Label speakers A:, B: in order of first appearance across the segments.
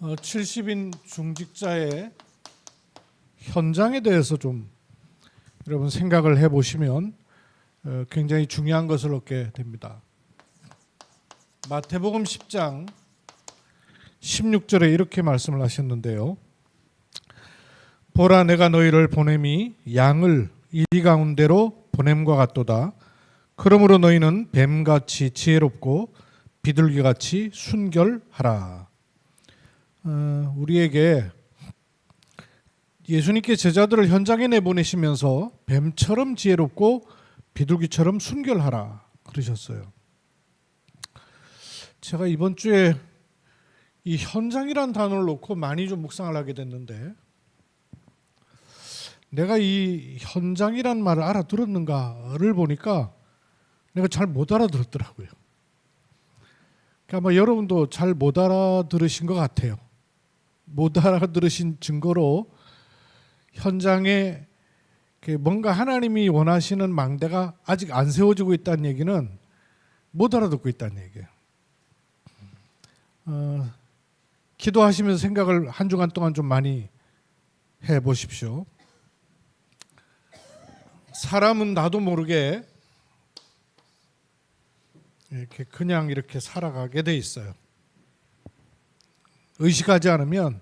A: 70인 중직자의 현장에 대해서 좀 여러분 생각을 해보시면 굉장히 중요한 것을 얻게 됩니다. 마태복음 10장 16절에 이렇게 말씀을 하셨는데요. 보라, 내가 너희를 보냄이 양을 이리 가운데로 보냄과 같도다. 그러므로 너희는 뱀같이 지혜롭고 비둘기같이 순결하라. 우리에게 예수님께 제자들을 현장에 내보내시면서 뱀처럼 지혜롭고 비둘기처럼 순결하라 그러셨어요. 제가 이번 주에 이 현장이란 단어를 놓고 많이 좀 묵상을 하게 됐는데, 내가 이 현장이란 말을 알아들었는가를 보니까 내가 잘 못 알아들었더라고요. 그러니까 아마 여러분도 잘 못 알아들으신 것 같아요. 못 알아들으신 증거로 현장에 뭔가 하나님이 원하시는 망대가 아직 안 세워지고 있다는 얘기는 못 알아듣고 있다는 얘기예요. 기도하시면서 생각을 한 주간 동안 좀 많이 해보십시오. 사람은 나도 모르게 이렇게 그냥 이렇게 살아가게 돼 있어요. 의식하지 않으면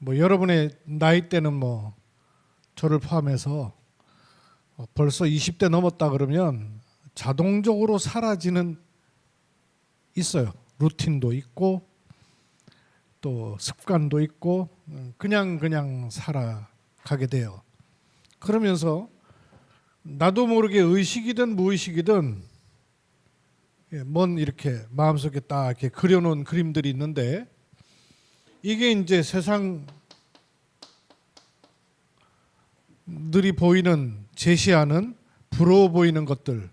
A: 여러분의 나이대는 저를 포함해서 벌써 20대 넘었다 그러면 자동적으로 사라지는 있어요. 루틴도 있고 또 습관도 있고 그냥 살아가게 돼요. 그러면서 나도 모르게 의식이든 무의식이든 이렇게 마음속에 딱 이렇게 그려놓은 그림들이 있는데, 이게 이제 세상들이 보이는, 제시하는 부러워 보이는 것들,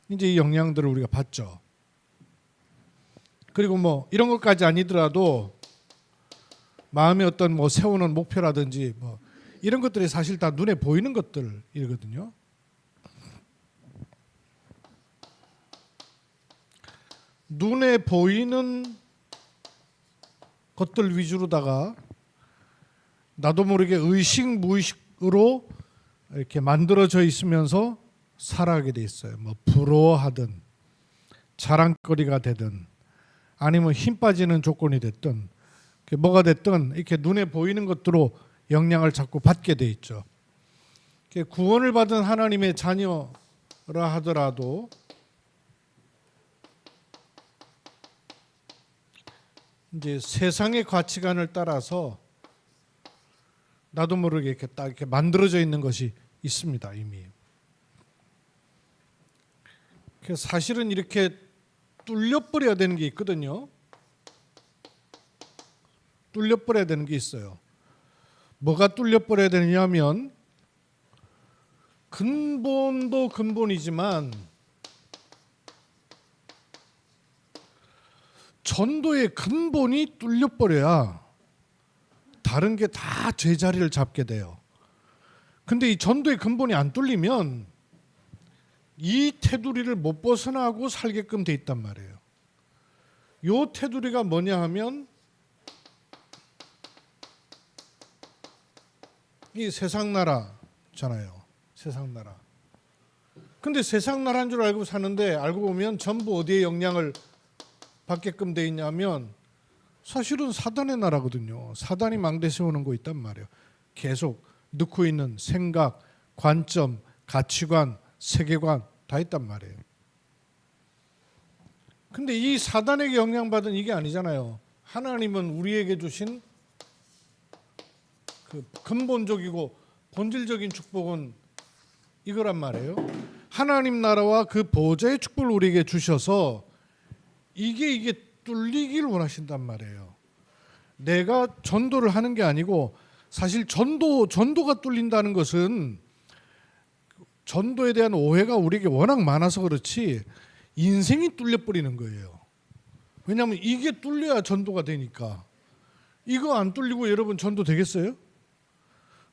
A: 이제 이 영향들을 우리가 받죠. 그리고 이런 것까지 아니더라도 마음에 어떤 세우는 목표라든지 이런 것들이 사실 다 눈에 보이는 것들이거든요. 눈에 보이는 것들 위주로다가 나도 모르게 의식 무의식으로 이렇게 만들어져 있으면서 살아가게 돼 있어요. 부러워하든 자랑거리가 되든 아니면 힘 빠지는 조건이 됐든 뭐가 됐든 이렇게 눈에 보이는 것들로 영향을 자꾸 받게 돼 있죠. 구원을 받은 하나님의 자녀라 하더라도 이제 세상의 가치관을 따라서 나도 모르게 이렇게 딱 이렇게 만들어져 있는 것이 있습니다, 이미. 사실은 이렇게 뚫려버려야 되는 게 있거든요. 뚫려버려야 되는 게 있어요. 뭐가 뚫려버려야 되냐면, 근본도 근본이지만 전도의 근본이 뚫려버려야 다른 게 다 제자리를 잡게 돼요. 근데 이 전도의 근본이 안 뚫리면 이 테두리를 못 벗어나고 살게끔 돼 있단 말이에요. 요 테두리가 뭐냐 하면 이 세상 나라잖아요. 세상 나라. 근데 세상 나라인 줄 알고 사는데 알고 보면 전부 어디에 영향을 받게끔 돼 있냐면 사실은 사단의 나라거든요. 사단이 망대 세우는 거 있단 말이에요. 계속 넣고 있는 생각, 관점, 가치관, 세계관 다 있단 말이에요. 근데 이 사단에게 영향받은 이게 아니잖아요. 하나님은 우리에게 주신 그 근본적이고 본질적인 축복은 이거란 말이에요. 하나님 나라와 그 보좌의 축복을 우리에게 주셔서 이게 뚫리길 원하신단 말이에요. 내가 전도를 하는 게 아니고, 사실 전도가 뚫린다는 것은 전도에 대한 오해가 우리에게 워낙 많아서 그렇지 인생이 뚫려버리는 거예요. 왜냐하면 이게 뚫려야 전도가 되니까. 이거 안 뚫리고 여러분 전도 되겠어요?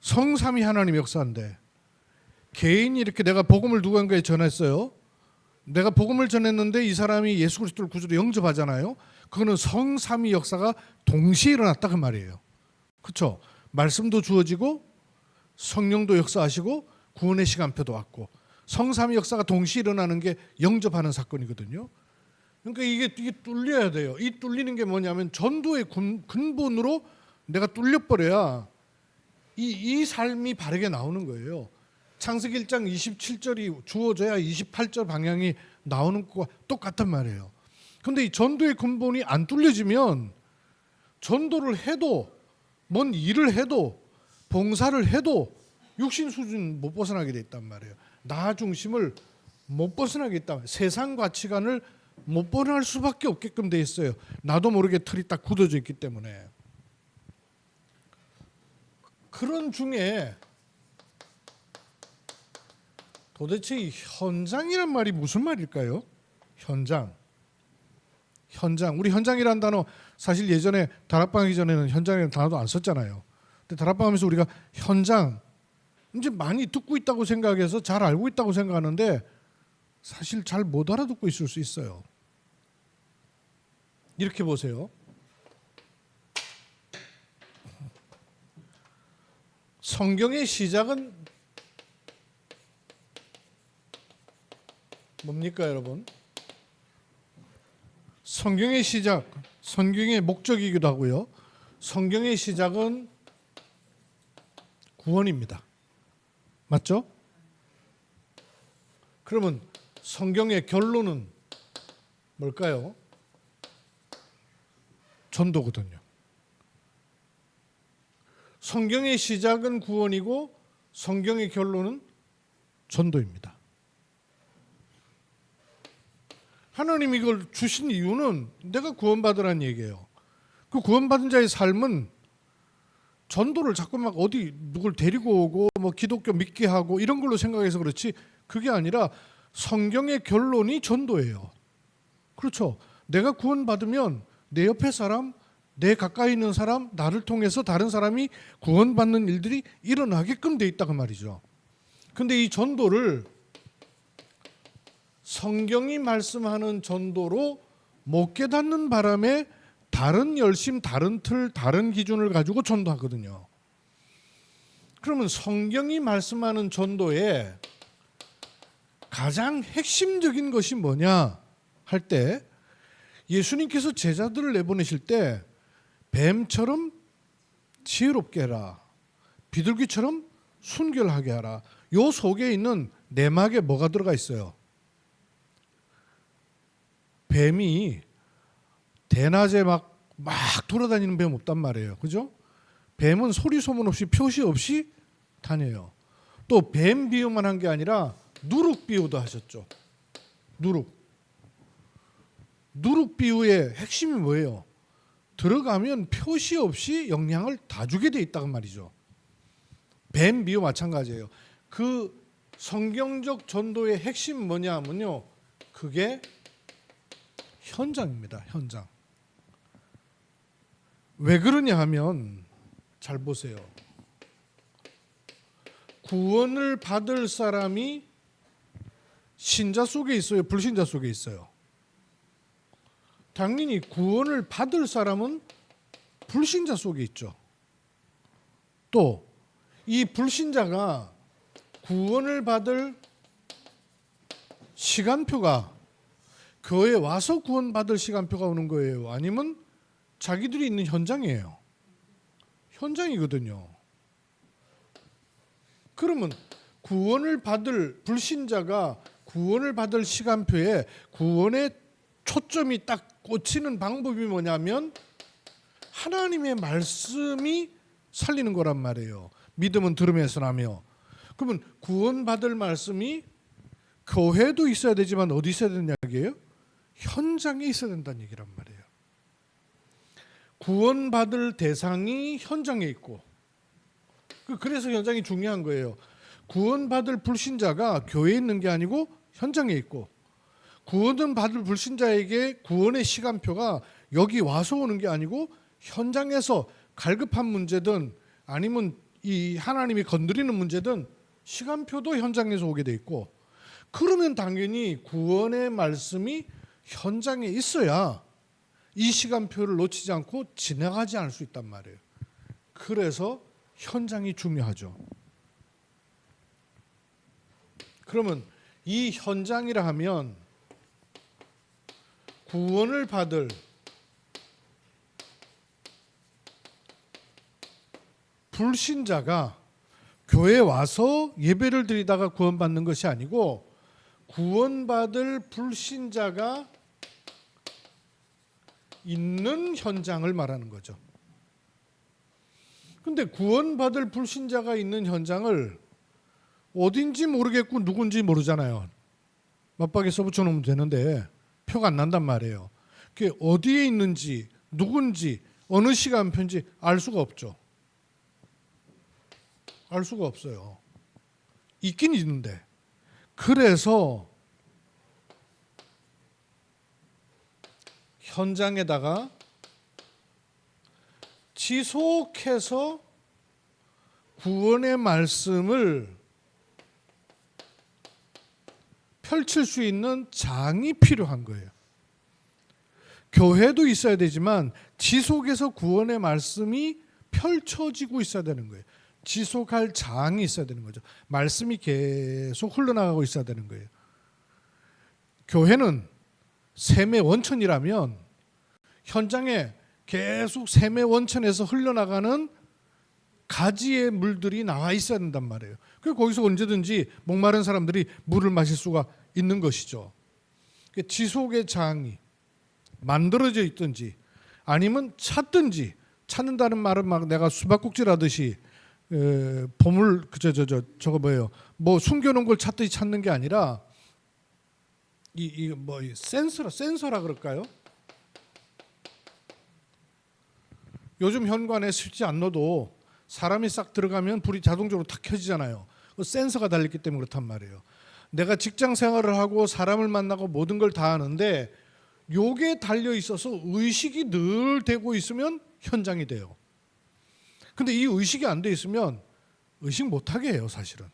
A: 성삼위 하나님 역사인데 개인이 이렇게 내가 복음을 누군가에 전했어요. 내가 복음을 전했는데 이 사람이 예수 그리스도를 구주로 영접하잖아요. 그거는 성삼위 역사가 동시에 일어났다 그 말이에요. 그렇죠? 말씀도 주어지고 성령도 역사하시고 구원의 시간표도 왔고 성삼위 역사가 동시에 일어나는 게 영접하는 사건이거든요. 그러니까 이게 뚫려야 돼요. 이 뚫리는 게 뭐냐면 전도의 근본으로 내가 뚫려버려야 이 삶이 바르게 나오는 거예요. 창세기 1장 27절이 주어져야 28절 방향이 나오는 것과 똑같단 말이에요. 그런데 이 전도의 근본이 안 뚫려지면 전도를 해도 뭔 일을 해도 봉사를 해도 육신 수준 못 벗어나게 돼 있단 말이에요. 나 중심을 못 벗어나게 있단 말이에요. 세상 가치관을 못 벗어날 수밖에 없게끔 돼 있어요. 나도 모르게 틀이 딱 굳어져 있기 때문에. 그런 중에 도대체 이 현장이란 말이 무슨 말일까요? 현장. 우리 현장이라는 단어 사실 예전에 다락방 하기 전에는 현장이라는 단어도 안 썼잖아요. 근데 다락방 하면서 우리가 현장 이제 많이 듣고 있다고 생각해서 잘 알고 있다고 생각하는데 사실 잘 못 알아듣고 있을 수 있어요. 이렇게 보세요. 성경의 시작은 뭡니까, 여러분? 성경의 시작, 성경의 목적이기도 하고요. 성경의 시작은 구원입니다. 맞죠? 그러면 성경의 결론은 뭘까요? 전도거든요. 성경의 시작은 구원이고 성경의 결론은 전도입니다. 하나님이 이걸 주신 이유는 내가 구원받으라는 얘기예요. 그 구원받은 자의 삶은 전도를 자꾸 막 어디 누굴 데리고 오고 뭐 기독교 믿게 하고 이런 걸로 생각해서 그렇지 그게 아니라 성경의 결론이 전도예요. 그렇죠. 내가 구원받으면 내 옆에 사람, 내 가까이 있는 사람, 나를 통해서 다른 사람이 구원받는 일들이 일어나게끔 돼 있다 그 말이죠. 근데 이 전도를 성경이 말씀하는 전도로 못 깨닫는 바람에 다른 열심, 다른 틀, 다른 기준을 가지고 전도하거든요. 그러면 성경이 말씀하는 전도에 가장 핵심적인 것이 뭐냐 할 때 예수님께서 제자들을 내보내실 때 뱀처럼 지혜롭게 해라. 비둘기처럼 순결하게 하라. 요 속에 있는 내막에 뭐가 들어가 있어요? 뱀이 대낮에 막 돌아다니는 뱀 없단 말이에요. 그죠? 뱀은 소리 소문 없이 표시 없이 다녀요. 또 뱀 비유만 한 게 아니라 누룩 비유도 하셨죠. 누룩 비유의 핵심이 뭐예요? 들어가면 표시 없이 영향을 다 주게 돼 있다는 말이죠. 뱀 비유 마찬가지예요. 그 성경적 전도의 핵심은 뭐냐면요. 그게 현장입니다. 현장. 왜 그러냐 하면 잘 보세요. 구원을 받을 사람이 신자 속에 있어요? 불신자 속에 있어요? 당연히 구원을 받을 사람은 불신자 속에 있죠. 또 이 불신자가 구원을 받을 시간표가 교회에 와서 구원받을 시간표가 오는 거예요? 아니면 자기들이 있는 현장이에요? 현장이거든요. 그러면 구원을 받을 불신자가 구원을 받을 시간표에 구원의 초점이 딱 꽂히는 방법이 뭐냐면 하나님의 말씀이 살리는 거란 말이에요. 믿음은 들음에서 나며. 그러면 구원받을 말씀이 교회도 있어야 되지만 어디 있어야 되는 얘기예요? 현장에 있어야 된다는 얘기란 말이에요. 구원받을 대상이 현장에 있고 그래서 현장이 중요한 거예요. 구원받을 불신자가 교회에 있는 게 아니고 현장에 있고 구원을 받을 불신자에게 구원의 시간표가 여기 와서 오는 게 아니고 현장에서 갈급한 문제든 아니면 이 하나님이 건드리는 문제든 시간표도 현장에서 오게 돼 있고 그러면 당연히 구원의 말씀이 현장에 있어야 이 시간표를 놓치지 않고 지나가지 않을 수 있단 말이에요. 그래서 현장이 중요하죠. 그러면 이 현장이라 하면 구원을 받을 불신자가 교회에 와서 예배를 드리다가 구원받는 것이 아니고 구원받을 불신자가 있는 현장을 말하는 거죠. 근데 구원받을 불신자가 있는 현장을 어딘지 모르겠고 누군지 모르잖아요. 맞박에 써붙여 놓으면 되는데 표가 안 난단 말이에요. 그게 어디에 있는지 누군지 어느 시간표인지 알 수가 없죠. 알 수가 없어요. 있긴 있는데. 그래서 현장에다가 지속해서 구원의 말씀을 펼칠 수 있는 장이 필요한 거예요. 교회도 있어야 되지만 지속해서 구원의 말씀이 펼쳐지고 있어야 되는 거예요. 지속할 장이 있어야 되는 거죠. 말씀이 계속 흘러나가고 있어야 되는 거예요. 교회는 샘의 원천이라면 현장에 계속 샘의 원천에서 흘러나가는 가지의 물들이 나와 있어야 된단 말이에요. 그래서 거기서 언제든지 목마른 사람들이 물을 마실 수가 있는 것이죠. 지속의 장이 만들어져 있든지 아니면 찾든지, 찾는다는 말은 막 내가 수박꼭질하듯이 보물 저거 뭐예요? 뭐 숨겨놓은 걸 찾듯이 찾는 게 아니라 이 센서라 그럴까요? 요즘 현관에 스위치 안 넣어도 사람이 싹 들어가면 불이 자동적으로 탁 켜지잖아요. 센서가 달렸기 때문에 그렇단 말이에요. 내가 직장 생활을 하고 사람을 만나고 모든 걸 다 하는데 요게 달려 있어서 의식이 늘 되고 있으면 현장이 돼요. 근데 이 의식이 안 돼 있으면 의식 못하게 해요. 사실은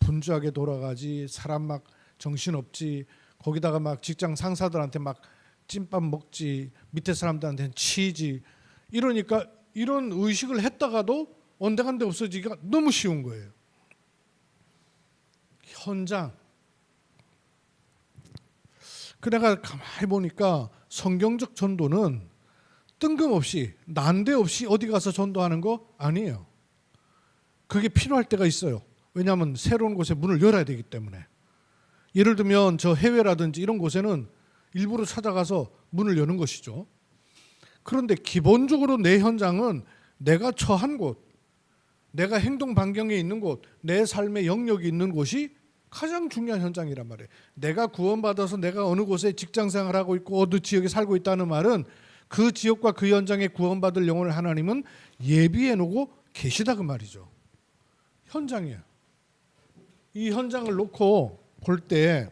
A: 분주하게 돌아가지, 사람 막 정신없지, 거기다가 막 직장 상사들한테 막 찐밥 먹지, 밑에 사람들한테는 치지, 이러니까 이런 의식을 했다가도 언젠가데 없어지기가 너무 쉬운 거예요. 현장. 그 내가 가만히 보니까 성경적 전도는 뜬금없이 난데없이 어디 가서 전도하는 거 아니에요. 그게 필요할 때가 있어요. 왜냐하면 새로운 곳에 문을 열어야 되기 때문에. 예를 들면 저 해외라든지 이런 곳에는 일부러 찾아가서 문을 여는 것이죠. 그런데 기본적으로 내 현장은 내가 처한 곳, 내가 행동 반경에 있는 곳, 내 삶의 영역이 있는 곳이 가장 중요한 현장이란 말이에요. 내가 구원받아서 내가 어느 곳에 직장 생활하고 있고 어느 지역에 살고 있다는 말은 그 지역과 그 현장에 구원받을 영혼을 하나님은 예비해 놓고 계시다 그 말이죠. 현장이에요. 이 현장을 놓고 볼 때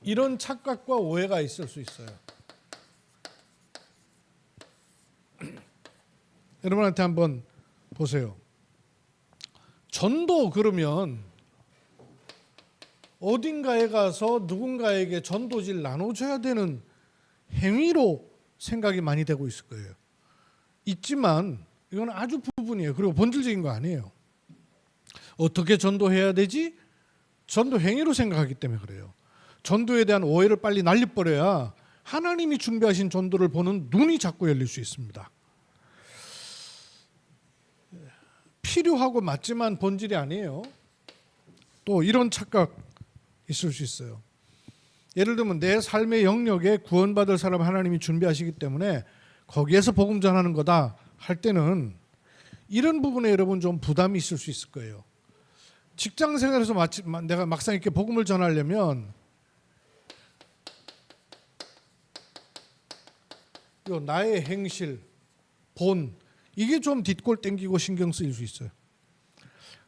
A: 이런 착각과 오해가 있을 수 있어요. 여러분한테 한번 보세요. 전도 그러면 어딘가에 가서 누군가에게 전도지를 나눠줘야 되는 행위로 생각이 많이 되고 있을 거예요. 있지만 이건 아주 부분이에요. 그리고 본질적인 거 아니에요. 어떻게 전도해야 되지? 전도 행위로 생각하기 때문에 그래요. 전도에 대한 오해를 빨리 날려버려야 하나님이 준비하신 전도를 보는 눈이 자꾸 열릴 수 있습니다. 필요하고 맞지만 본질이 아니에요. 또 이런 착각 있을 수 있어요. 예를 들면 내 삶의 영역에 구원받을 사람 하나님이 준비하시기 때문에 거기에서 복음 전하는 거다 할 때는 이런 부분에 여러분 좀 부담이 있을 수 있을 거예요. 직장 생활에서 내가 막상 이렇게 복음을 전하려면 나의 행실, 본 이게 좀 뒷골 땡기고 신경 쓰일 수 있어요.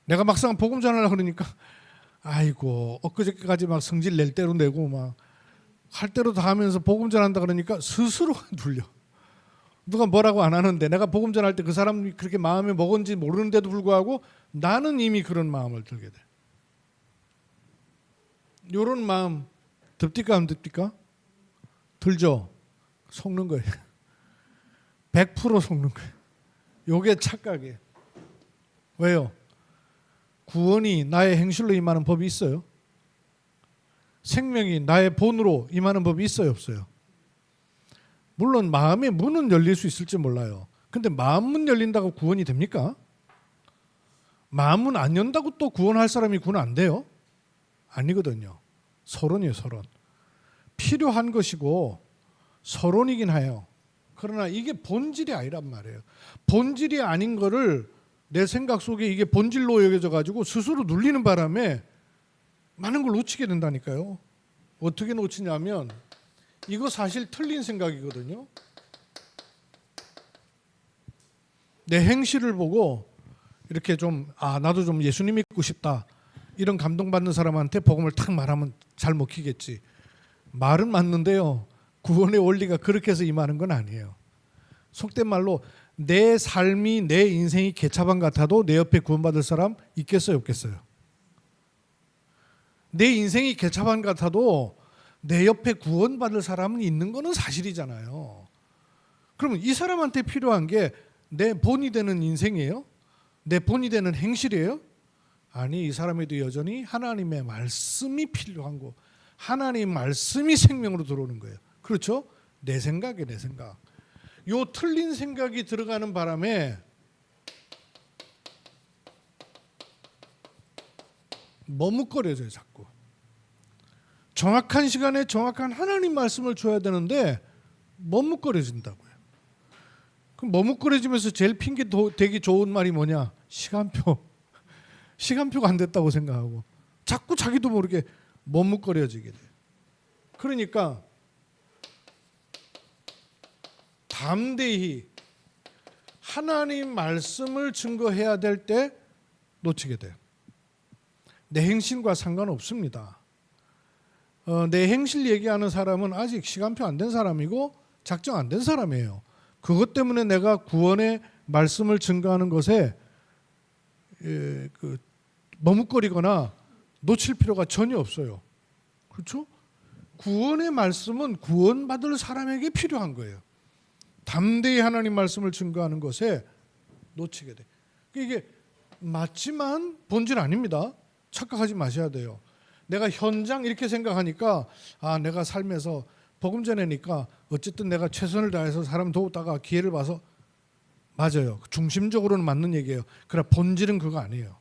A: 내가 막상 복음 전하려고 그러니까 아이고 엊그저께까지 막 성질 낼 대로 내고 막 할 대로 다 하면서 복음 전한다 그러니까 스스로 눌려. 누가 뭐라고 안 하는데 내가 복음 전할 때 그 사람이 그렇게 마음에 먹은지 모르는데도 불구하고 나는 이미 그런 마음을 들게 돼. 이런 마음 듭니까 안 듭니까? 들죠? 속는 거예요. 100% 속는 거예요. 요게 착각이에요. 왜요? 구원이 나의 행실로 임하는 법이 있어요? 생명이 나의 본으로 임하는 법이 있어요, 없어요? 물론 마음의 문은 열릴 수 있을지 몰라요. 근데 마음 문 열린다고 구원이 됩니까? 마음 문 안 연다고 또 구원할 사람이 구원 안 돼요? 아니거든요. 서론이에요, 서론. 필요한 것이고 서론이긴 해요. 그러나 이게 본질이 아니란 말이에요. 본질이 아닌 거를 내 생각 속에 이게 본질로 여겨져 가지고 스스로 눌리는 바람에 많은 걸 놓치게 된다니까요. 어떻게 놓치냐면 이거 사실 틀린 생각이거든요. 내 행실을 보고 이렇게 좀 나도 좀 예수님 믿고 싶다 이런 감동받는 사람한테 복음을 탁 말하면 잘 먹히겠지. 말은 맞는데요. 구원의 원리가 그렇게 해서 임하는 건 아니에요. 속된 말로 내 삶이 내 인생이 개차반 같아도 내 옆에 구원받을 사람 있겠어요, 없겠어요? 내 인생이 개차반 같아도 내 옆에 구원받을 사람은 있는 거는 사실이잖아요. 그러면 이 사람한테 필요한 게 내 본이 되는 인생이에요? 내 본이 되는 행실이에요? 아니, 이 사람에도 여전히 하나님의 말씀이 필요한 거. 하나님 말씀이 생명으로 들어오는 거예요. 그렇죠? 내 생각이에요, 내 생각. 요 틀린 생각이 들어가는 바람에 머뭇거려져요, 자꾸. 정확한 시간에 정확한 하나님 말씀을 줘야 되는데 머뭇거려진다고요. 그럼 머뭇거려지면서 제일 핑계 되기 좋은 말이 뭐냐? 시간표. 시간표가 안 됐다고 생각하고 자꾸 자기도 모르게 머뭇거려지게 돼요. 그러니까 담대히 하나님 말씀을 증거해야 될 때 놓치게 돼요. 내 행실과 상관없습니다. 내 행실 얘기하는 사람은 아직 시간표 안 된 사람이고 작정 안 된 사람이에요. 그것 때문에 내가 구원의 말씀을 증거하는 것에 머뭇거리거나 놓칠 필요가 전혀 없어요. 그렇죠? 구원의 말씀은 구원받을 사람에게 필요한 거예요. 담대히 하나님 말씀을 증거하는 것에 놓치게 돼. 이게 맞지만 본질 아닙니다. 착각하지 마셔야 돼요. 내가 현장 이렇게 생각하니까 내가 삶에서 복음 전에니까 어쨌든 내가 최선을 다해서 사람 도우다가 기회를 봐서 맞아요. 중심적으로는 맞는 얘기예요. 그러나 본질은 그거 아니에요.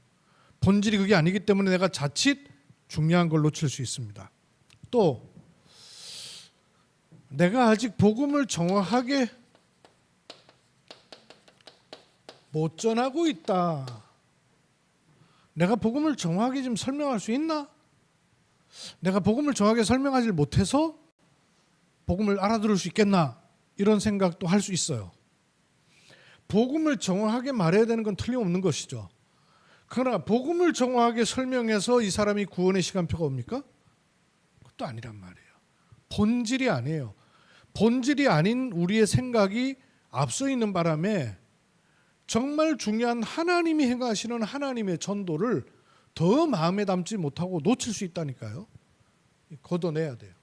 A: 본질이 그게 아니기 때문에 내가 자칫 중요한 걸 놓칠 수 있습니다. 또 내가 아직 복음을 정확하게 못 전하고 있다. 내가 복음을 정확하게 좀 설명할 수 있나? 내가 복음을 정확하게 설명하지 못해서 복음을 알아들을 수 있겠나? 이런 생각도 할 수 있어요. 복음을 정확하게 말해야 되는 건 틀림없는 것이죠. 그러나 복음을 정확하게 설명해서 이 사람이 구원의 시간표가 옵니까? 그것도 아니란 말이에요. 본질이 아니에요. 본질이 아닌 우리의 생각이 앞서 있는 바람에 정말 중요한 하나님이 행하시는 하나님의 전도를 더 마음에 담지 못하고 놓칠 수 있다니까요. 걷어내야 돼요.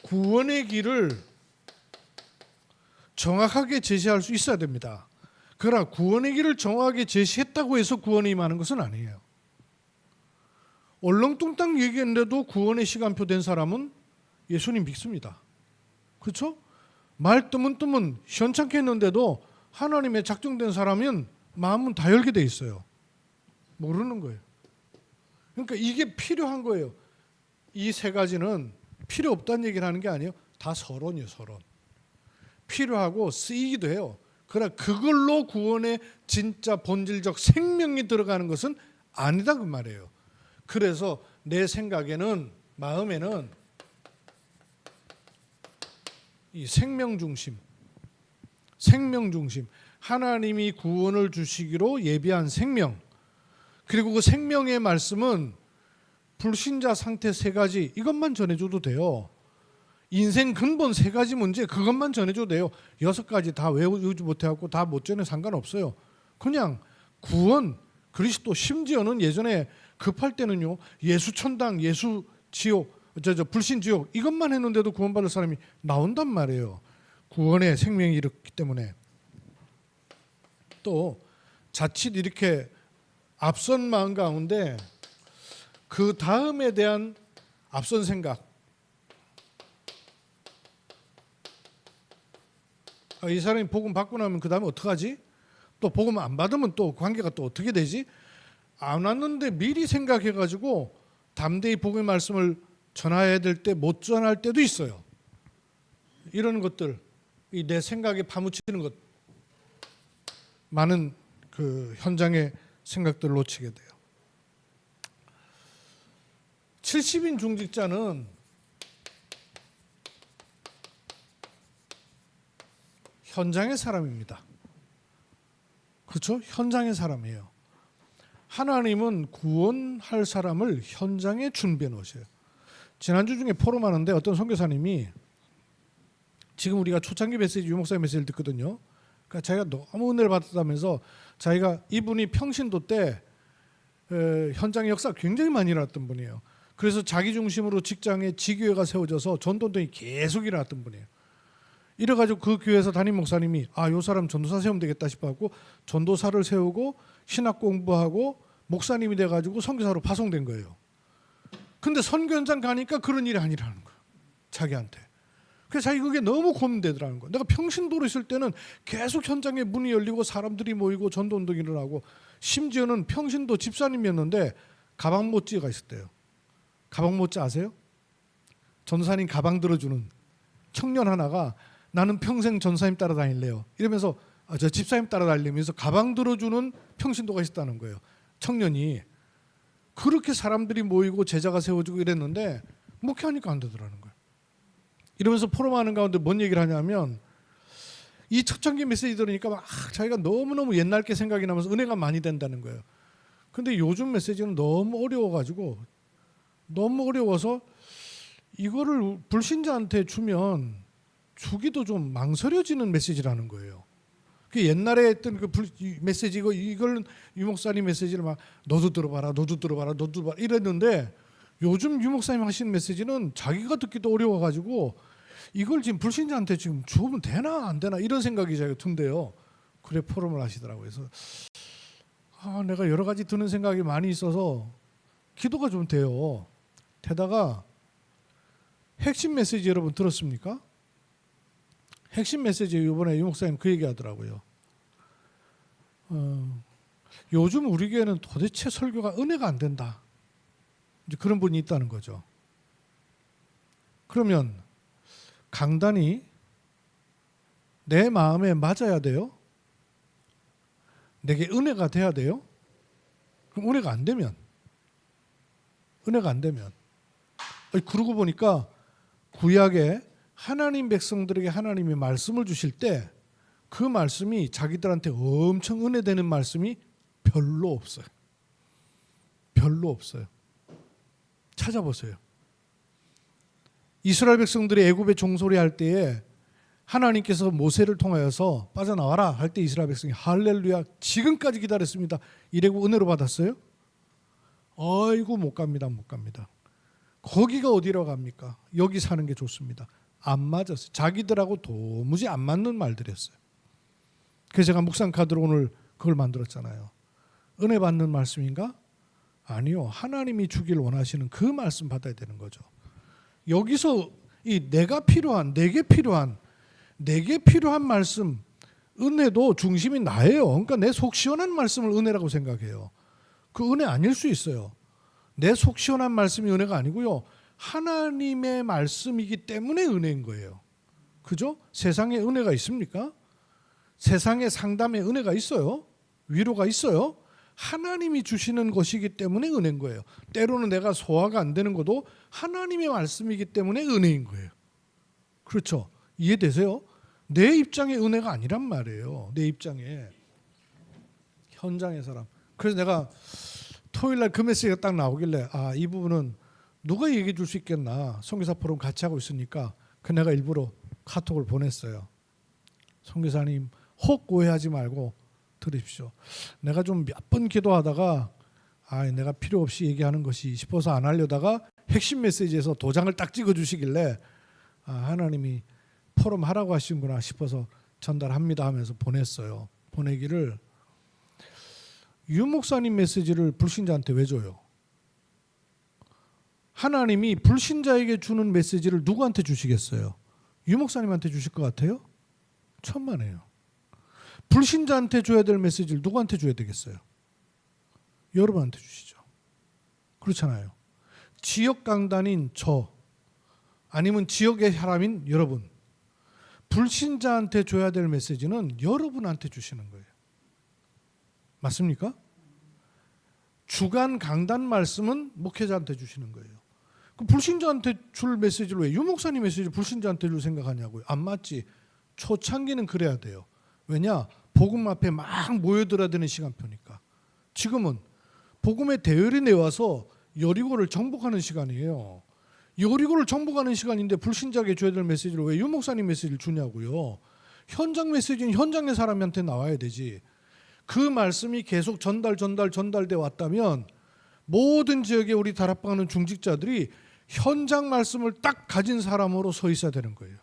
A: 구원의 길을 정확하게 제시할 수 있어야 됩니다. 그러나 구원의 길을 정확하게 제시했다고 해서 구원에 임하는 것은 아니에요. 얼렁뚱땅 얘기했는데도 구원의 시간표 된 사람은 예수님 믿습니다. 그렇죠? 말 뜨문뜨문 시원찮게 했는데도 하나님의 작정된 사람은 마음은 다 열게 돼 있어요. 모르는 거예요. 그러니까 이게 필요한 거예요. 이 세 가지는 필요 없다는 얘기를 하는 게 아니에요. 다 서론이에요, 서론. 필요하고 쓰이기도 해요. 그러나 그걸로 구원의 진짜 본질적 생명이 들어가는 것은 아니다 그 말이에요. 그래서 내 생각에는 마음에는 이 생명 중심 하나님이 구원을 주시기로 예비한 생명 그리고 그 생명의 말씀은 불신자 상태 세 가지 이것만 전해줘도 돼요. 인생 근본 세 가지 문제 그것만 전해줘도 돼요. 6가지 다 외우지 못해갖고 다 못 전해 상관없어요. 그냥 구원 그리스도 심지어는 예전에 급할 때는요 예수 천당 예수 지옥 저 불신지옥 이것만 했는데도 구원받을 사람이 나온단 말이에요. 구원의 생명이 이렇기 때문에. 또 자칫 이렇게 앞선 마음 가운데 그 다음에 대한 앞선 생각, 이 사람이 복음 받고 나면 그 다음에 어떡하지? 또 복음 안 받으면 또 관계가 또 어떻게 되지? 안 왔는데 미리 생각해가지고 담대히 복음의 말씀을 전해야 될 때 못 전할 때도 있어요. 이런 것들, 이 내 생각에 파묻히는 것, 많은 그 현장의 생각들을 놓치게 돼요. 70인 중직자는 현장의 사람입니다. 그렇죠? 현장의 사람이에요. 하나님은 구원할 사람을 현장에 준비해 놓으셔요. 지난주 중에 포럼하는데 어떤 선교사님이 지금 우리가 초창기 메시지 유목사의 메시지를 듣거든요. 그러니까 자기가 너무 은혜를 받았다면서 자기가 이분이 평신도 때 현장의 역사가 굉장히 많이 일어났던 분이에요. 그래서 자기 중심으로 직장에 지교회가 세워져서 전도등이 계속 일어났던 분이에요. 이래가지고 그 교회에서 담임 목사님이 요 사람 전도사 세우면 되겠다 싶어갖고 전도사를 세우고 신학 공부하고 목사님이 돼가지고 선교사로 파송된 거예요. 근데 선교 현장 가니까 그런 일이 아니라는 거예요. 자기한테. 그래서 자기 그게 너무 고민되더라는 거예요. 내가 평신도로 있을 때는 계속 현장에 문이 열리고 사람들이 모이고 전도운동이 일어나고 심지어는 평신도 집사님이었는데 가방 못지가 있었대요. 가방 못지 아세요? 전사님 가방 들어주는 청년 하나가 나는 평생 전사님 따라다닐래요. 이러면서 저 집사님 따라다니면서 가방 들어주는 평신도가 있었다는 거예요. 청년이. 그렇게 사람들이 모이고 제자가 세워지고 이랬는데 목회하니까 안 되더라는 거예요. 이러면서 포럼하는 가운데 뭔 얘기를 하냐면 이 초창기 메시지 들으니까 막 자기가 너무너무 옛날 게 생각이 나면서 은혜가 많이 된다는 거예요. 근데 요즘 메시지는 너무 어려워가지고 너무 어려워서 이거를 불신자한테 주면 주기도 좀 망설여지는 메시지라는 거예요. 그 옛날에 했던 그 메시지고 이걸 유목사님 메시지를 막 너도 들어봐라 이랬는데 요즘 유목사님 하시는 메시지는 자기가 듣기도 어려워가지고 이걸 지금 불신자한테 지금 주면 되나 안 되나 이런 생각이 자기가 든대요. 그래 포럼을 하시더라고요. 그래서 내가 여러 가지 드는 생각이 많이 있어서 기도가 좀 돼요. 게다가 핵심 메시지 여러분 들었습니까? 핵심 메시지 이번에 유 목사님 그 얘기 하더라고요. 요즘 우리 교회는 도대체 설교가 은혜가 안 된다. 이제 그런 분이 있다는 거죠. 그러면 강단이 내 마음에 맞아야 돼요? 내게 은혜가 돼야 돼요? 그럼 은혜가 안 되면 그러고 보니까 구약에 하나님 백성들에게 하나님이 말씀을 주실 때 그 말씀이 자기들한테 엄청 은혜되는 말씀이 별로 없어요. 별로 없어요. 찾아보세요. 이스라엘 백성들이 애굽에 종소리 할 때에 하나님께서 모세를 통하여서 빠져나와라 할 때 이스라엘 백성이 할렐루야 지금까지 기다렸습니다. 이래고 은혜로 받았어요? 아이고 못 갑니다. 거기가 어디로 갑니까? 여기 사는 게 좋습니다. 안 맞았어요. 자기들하고 도무지 안 맞는 말들이었어요. 그래서 제가 묵상 카드로 오늘 그걸 만들었잖아요. 은혜 받는 말씀인가? 아니요. 하나님이 주길 원하시는 그 말씀 받아야 되는 거죠. 여기서 이 내게 필요한 말씀 은혜도 중심이 나예요. 그러니까 내 속 시원한 말씀을 은혜라고 생각해요. 그 은혜 아닐 수 있어요. 내 속 시원한 말씀이 은혜가 아니고요. 하나님의 말씀이기 때문에 은혜인 거예요. 그죠? 세상에 은혜가 있습니까? 세상에 상담에 은혜가 있어요. 위로가 있어요. 하나님이 주시는 것이기 때문에 은혜인 거예요. 때로는 내가 소화가 안 되는 것도 하나님의 말씀이기 때문에 은혜인 거예요. 그렇죠? 이해되세요? 내 입장의 은혜가 아니란 말이에요. 내 입장에. 현장의 사람. 그래서 내가 토요일날 그 메시지가 딱 나오길래 이 부분은 누가 얘기해 줄 수 있겠나. 선교사 포럼 같이 하고 있으니까 내가 일부러 카톡을 보냈어요. 선교사님 혹 오해하지 말고 들으십시오. 내가 좀 몇 번 기도하다가 내가 필요 없이 얘기하는 것이 싶어서 안 하려다가 핵심 메시지에서 도장을 딱 찍어주시길래 하나님이 포럼 하라고 하시는구나 싶어서 전달합니다 하면서 보냈어요. 보내기를 유 목사님 메시지를 불신자한테 왜 줘요? 하나님이 불신자에게 주는 메시지를 누구한테 주시겠어요? 유 목사님한테 주실 것 같아요? 천만에요. 불신자한테 줘야 될 메시지를 누구한테 줘야 되겠어요? 여러분한테 주시죠. 그렇잖아요. 지역 강단인 저 아니면 지역의 사람인 여러분, 불신자한테 줘야 될 메시지는 여러분한테 주시는 거예요. 맞습니까? 주간 강단 말씀은 목회자한테 주시는 거예요. 그 불신자한테 줄 메시지를 왜 유목사님 메시지 불신자한테 줄 생각하냐고요. 안 맞지. 초창기는 그래야 돼요. 왜냐? 복음 앞에 막 모여들어야 되는 시간표니까. 지금은 복음의 대열이 내와서 여리고를 정복하는 시간이에요. 여리고를 정복하는 시간인데 불신자에게 줘야 될 메시지를 왜 유목사님 메시지를 주냐고요. 현장 메시지는 현장의 사람한테 나와야 되지. 그 말씀이 계속 전달돼 왔다면 모든 지역에 우리 다락방하는 중직자들이 현장 말씀을 딱 가진 사람으로 서 있어야 되는 거예요.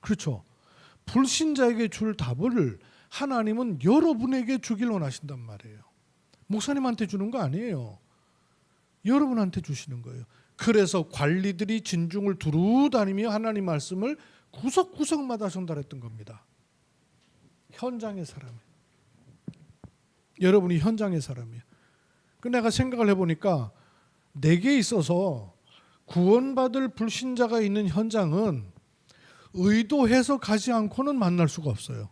A: 그렇죠. 불신자에게 줄 답을 하나님은 여러분에게 주길 원하신단 말이에요. 목사님한테 주는 거 아니에요. 여러분한테 주시는 거예요. 그래서 관리들이 진중을 두루 다니며 하나님 말씀을 구석구석마다 전달했던 겁니다. 현장의 사람. 여러분이 현장의 사람이에요. 그 내가 생각을 해보니까 내게 있어서 구원받을 불신자가 있는 현장은 의도해서 가지 않고는 만날 수가 없어요.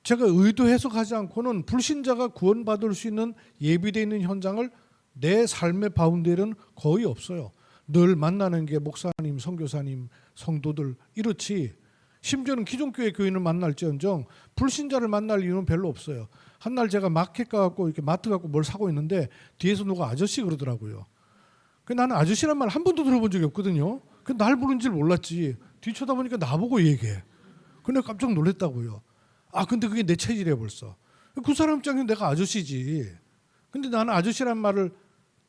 A: 제가 의도해서 가지 않고는 불신자가 구원받을 수 있는 예비되어 있는 현장을 내 삶의 바운더리는 거의 없어요. 늘 만나는 게 목사님, 선교사님, 성도들 이렇지. 심지어는 기존교회 교인을 만날지언정 불신자를 만날 이유는 별로 없어요. 한날 제가 마켓 가갖고 이렇게 마트 갖고 뭘 사고 있는데 뒤에서 누가 아저씨 그러더라고요. 나는 아저씨란 말 한 번도 들어본 적이 없거든요. 날 부른 줄 몰랐지. 뒤 쳐다보니까 나보고 얘기해. 근데 깜짝 놀랐다고요. 근데 그게 내 체질이야 벌써. 그 사람 입장에서 내가 아저씨지. 근데 나는 아저씨란 말을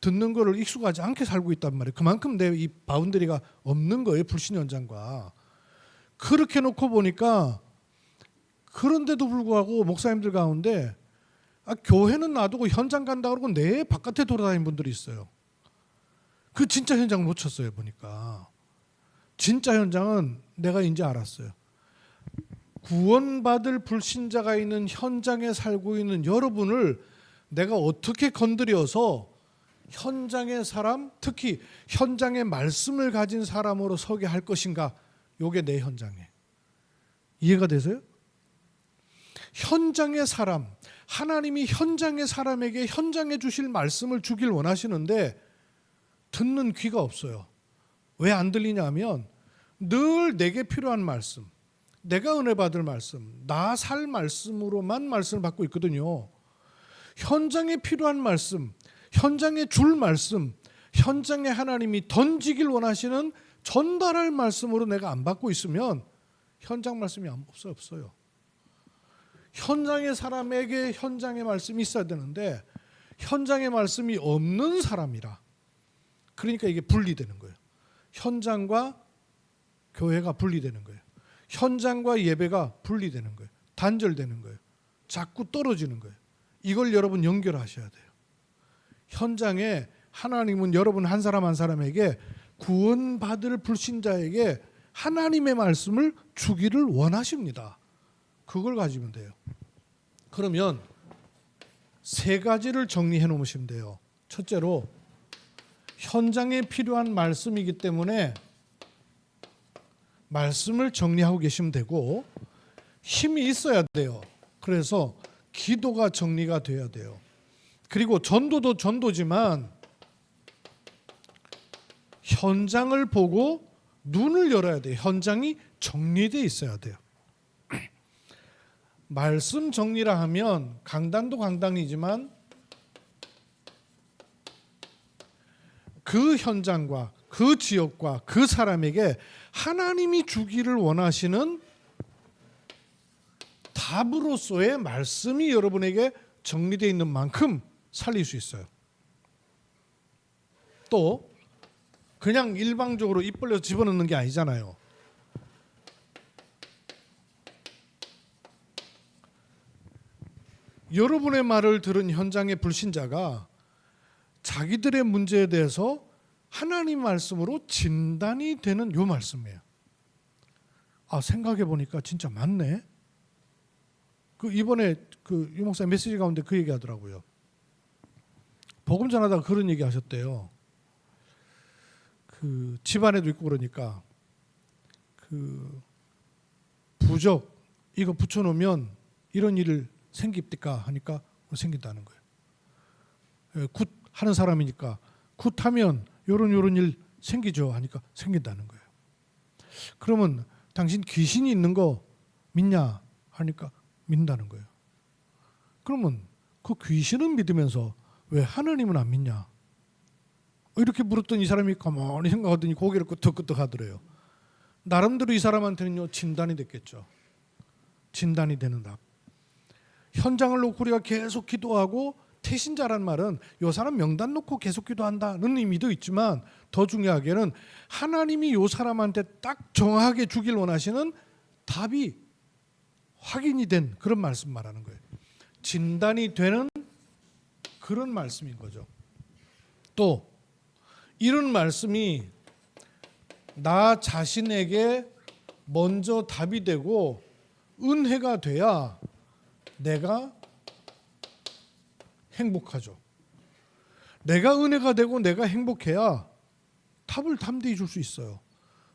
A: 듣는 거를 익숙하지 않게 살고 있단 말이에요. 그만큼 내 이 바운더리가 없는 거예요. 불신 현장과. 그렇게 놓고 보니까 그런데도 불구하고 목사님들 가운데 교회는 놔두고 현장 간다 그러고 내 바깥에 돌아다니는 분들이 있어요. 그 진짜 현장을 놓쳤어요. 보니까. 진짜 현장은 내가 이제 알았어요. 구원받을 불신자가 있는 현장에 살고 있는 여러분을 내가 어떻게 건드려서 현장의 사람, 특히 현장의 말씀을 가진 사람으로 서게 할 것인가. 요게 내 현장에. 이해가 되세요? 현장의 사람, 하나님이 현장의 사람에게 현장에 주실 말씀을 주길 원하시는데 듣는 귀가 없어요. 왜 안 들리냐면 늘 내게 필요한 말씀, 내가 은혜 받을 말씀, 나 살 말씀으로만 말씀을 받고 있거든요. 현장에 필요한 말씀, 현장에 줄 말씀, 현장에 하나님이 던지길 원하시는 전달할 말씀으로 내가 안 받고 있으면 현장 말씀이 없어요. 현장의 사람에게 현장의 말씀이 있어야 되는데 현장의 말씀이 없는 사람이라. 그러니까 이게 분리되는 거예요. 현장과 교회가 분리되는 거예요. 현장과 예배가 분리되는 거예요. 단절되는 거예요. 자꾸 떨어지는 거예요. 이걸 여러분 연결하셔야 돼요. 현장에 하나님은 여러분 한 사람 한 사람에게 구원받을 불신자에게 하나님의 말씀을 주기를 원하십니다. 그걸 가지면 돼요. 그러면 세 가지를 정리해 놓으시면 돼요. 첫째로 현장에 필요한 말씀이기 때문에 말씀을 정리하고 계시면 되고 힘이 있어야 돼요. 그래서 기도가 정리가 돼야 돼요. 그리고 전도도 전도지만 현장을 보고 눈을 열어야 돼요. 현장이 정리되어 있어야 돼요. 말씀 정리라 하면 강단도 강단이지만 그 현장과 그 지역과 그 사람에게 하나님이 주기를 원하시는 답으로서의 말씀이 여러분에게 정리되어 있는 만큼 살릴 수 있어요. 또 그냥 일방적으로 입 벌려서 집어넣는 게 아니잖아요. 여러분의 말을 들은 현장의 불신자가 자기들의 문제에 대해서 하나님 말씀으로 진단이 되는 요 말씀이에요. 아, 생각해 보니까 진짜 맞네. 그 이번에 그 유 목사 메시지 가운데 그 얘기 하더라고요. 복음 전하다가 그런 얘기 하셨대요. 그 집안에도 있고 그러니까 그 부적 이거 붙여놓으면 이런 일을 생깁니까 하니까 생긴다는 거예요. 굿 하는 사람이니까 굿하면 요런 일 생기죠 하니까 생긴다는 거예요. 그러면 당신 귀신이 있는 거 믿냐 하니까 믿는다는 거예요. 그러면 그 귀신은 믿으면서 왜 하나님은 안 믿냐? 이렇게 물었더니 이 사람이 가만히 생각하더니 고개를 끄덕끄덕 하더래요. 나름대로 이 사람한테는요 진단이 됐겠죠. 진단이 되는 답. 현장을 놓고 우리가 계속 기도하고 태신자란 말은 요 사람 명단 놓고 계속 기도한다는 의미도 있지만 더 중요하게는 하나님이 요 사람한테 딱 정확하게 주길 원하시는 답이 확인이 된 그런 말씀 말하는 거예요. 진단이 되는 그런 말씀인 거죠. 또 이런 말씀이 나 자신에게 먼저 답이 되고 은혜가 돼야 내가 행복하죠. 내가 은혜가 되고 내가 행복해야 답을 담대히 줄 수 있어요.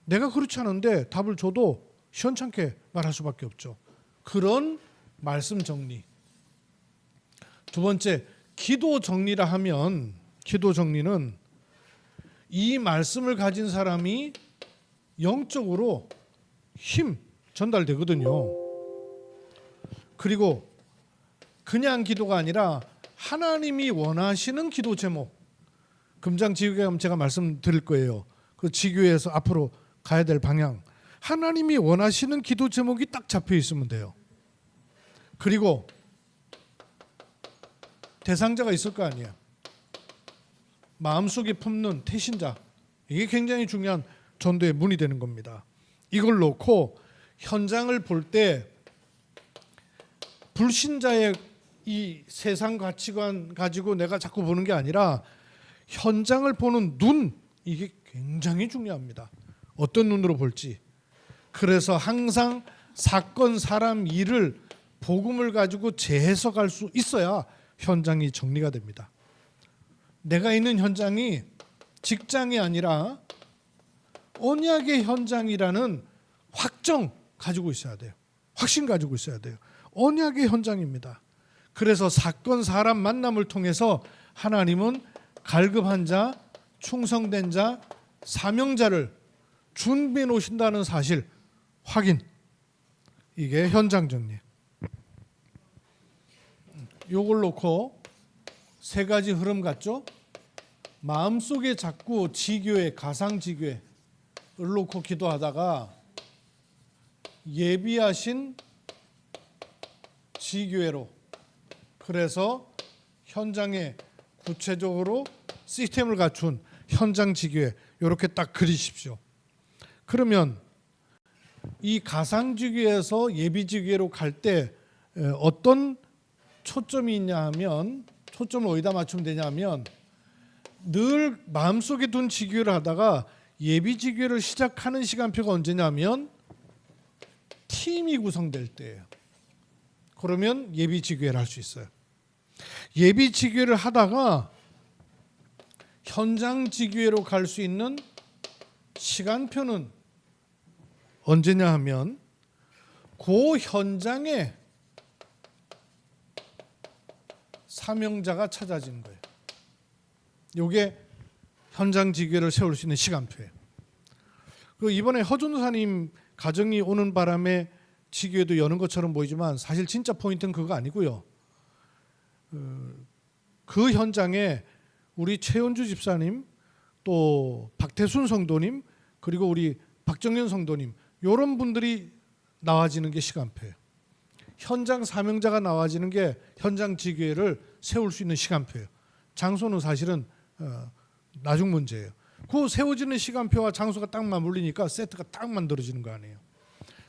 A: 내가 그렇지 않은데 답을 줘도 시원찮게 말할 수밖에 없죠. 그런 말씀 정리. 두 번째, 기도 정리라 하면 기도 정리는 이 말씀을 가진 사람이 영적으로 힘 전달되거든요. 그리고 그냥 기도가 아니라 하나님이 원하시는 기도 제목, 금장지교회 가면 제가 말씀드릴 거예요. 그 지교회에서 앞으로 가야 될 방향, 하나님이 원하시는 기도 제목이 딱 잡혀 있으면 돼요. 그리고 대상자가 있을 거 아니에요. 마음속에 품는 태신자, 이게 굉장히 중요한 전도의 문이 되는 겁니다. 이걸 놓고 현장을 볼 때 불신자의 이 세상 가치관 가지고 내가 자꾸 보는 게 아니라 현장을 보는 눈, 이게 굉장히 중요합니다. 어떤 눈으로 볼지. 그래서 항상 사건, 사람, 일을 복음을 가지고 재해석할 수 있어야 현장이 정리가 됩니다. 내가 있는 현장이 직장이 아니라 언약의 현장이라는 확정 가지고 있어야 돼요. 확신 가지고 있어야 돼요. 언약의 현장입니다. 그래서 사건, 사람 만남을 통해서 하나님은 갈급한 자, 충성된 자, 사명자를 준비해 놓으신다는 사실 확인. 이게 현장 정리. 요걸 놓고 세 가지 흐름 같죠? 마음속에 자꾸 지교회, 가상지교회를 놓고 기도하다가 예비하신 지교회로, 그래서 현장에 구체적으로 시스템을 갖춘 현장 지교회, 이렇게 딱 그리십시오. 그러면 이 가상지교회에서 예비지교회로 갈 때 어떤 초점이 있냐 하면, 초점을 어디다 맞추면 되냐면, 늘 마음속에 둔 지교회를 하다가 예비지교회를 시작하는 시간표가 언제냐면 팀이 구성될 때예요. 그러면 예비지교회를 할 수 있어요. 예비지교회를 하다가 현장지교회로 갈 수 있는 시간표는 언제냐 하면 그 현장에 사명자가 찾아지는 거예요. 이게 현장 지교회를 세울 수 있는 시간표예요. 그 이번에 허준사님 가정이 오는 바람에 지교회도 여는 것처럼 보이지만 사실 진짜 포인트는 그거 아니고요. 그 현장에 우리 최연주 집사님, 또 박태순 성도님, 그리고 우리 박정현 성도님, 이런 분들이 나와지는 게 시간표예요. 현장 사명자가 나와지는 게 현장 지교회를 세울 수 있는 시간표예요. 장소는 사실은 나중 문제예요. 그 세워지는 시간표와 장소가 딱 맞물리니까 세트가 딱 만들어지는 거 아니에요.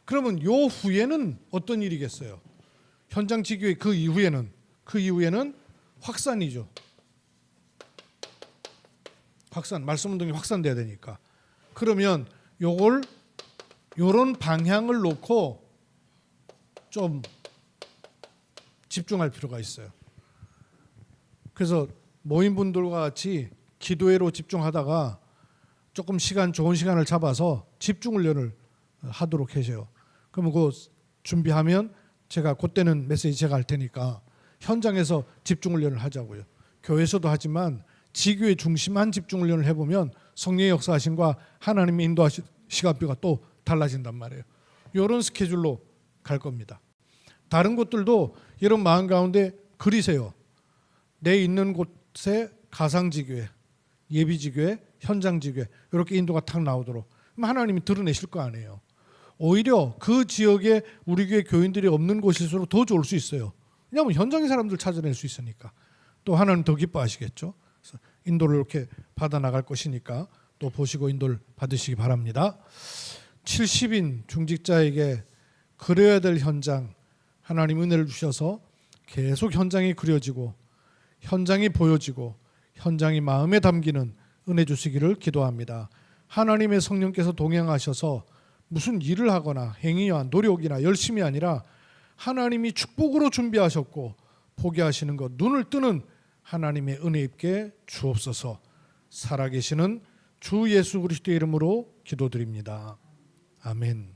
A: 그러면 요 후에는 어떤 일이겠어요? 현장 지교의 그 이후에는 확산이죠. 확산, 말씀 운동이 확산돼야 되니까. 그러면 요걸 요런 방향을 놓고 좀 집중할 필요가 있어요. 그래서 모임분들과 같이 기도회로 집중하다가 조금 좋은 시간을 잡아서 집중 훈련을 하도록 하세요. 그러면 그 준비하면 제가 그때는 메시지 제가 할 테니까 현장에서 집중 훈련을 하자고요. 교회에서도 하지만 지교회 중심한 집중 훈련을 해보면 성령의 역사하심과 하나님의 인도하신 시간표가 또 달라진단 말이에요. 이런 스케줄로 갈 겁니다. 다른 곳들도 이런 마음 가운데 그리세요. 내 있는 곳에 가상지교회, 예비지교회, 현장지교회 이렇게 인도가 탁 나오도록 그럼 하나님이 드러내실 거 아니에요. 오히려 그 지역에 우리 교회 교인들이 없는 곳일수록 더 좋을 수 있어요. 왜냐하면 현장의 사람들 찾아낼 수 있으니까. 또 하나님 더 기뻐하시겠죠. 그래서 인도를 이렇게 받아 나갈 것이니까 또 보시고 인도를 받으시기 바랍니다. 70인 중직자에게 그려야 될 현장, 하나님 은혜를 주셔서 계속 현장이 그려지고 현장이 보여지고 현장이 마음에 담기는 은혜 주시기를 기도합니다. 하나님의 성령께서 동행하셔서 무슨 일을 하거나 행위와 노력이나 열심이 아니라 하나님이 축복으로 준비하셨고 포기하시는 것, 눈을 뜨는 하나님의 은혜 입게 주옵소서. 살아계시는 주 예수 그리스도의 이름으로 기도드립니다. 아멘.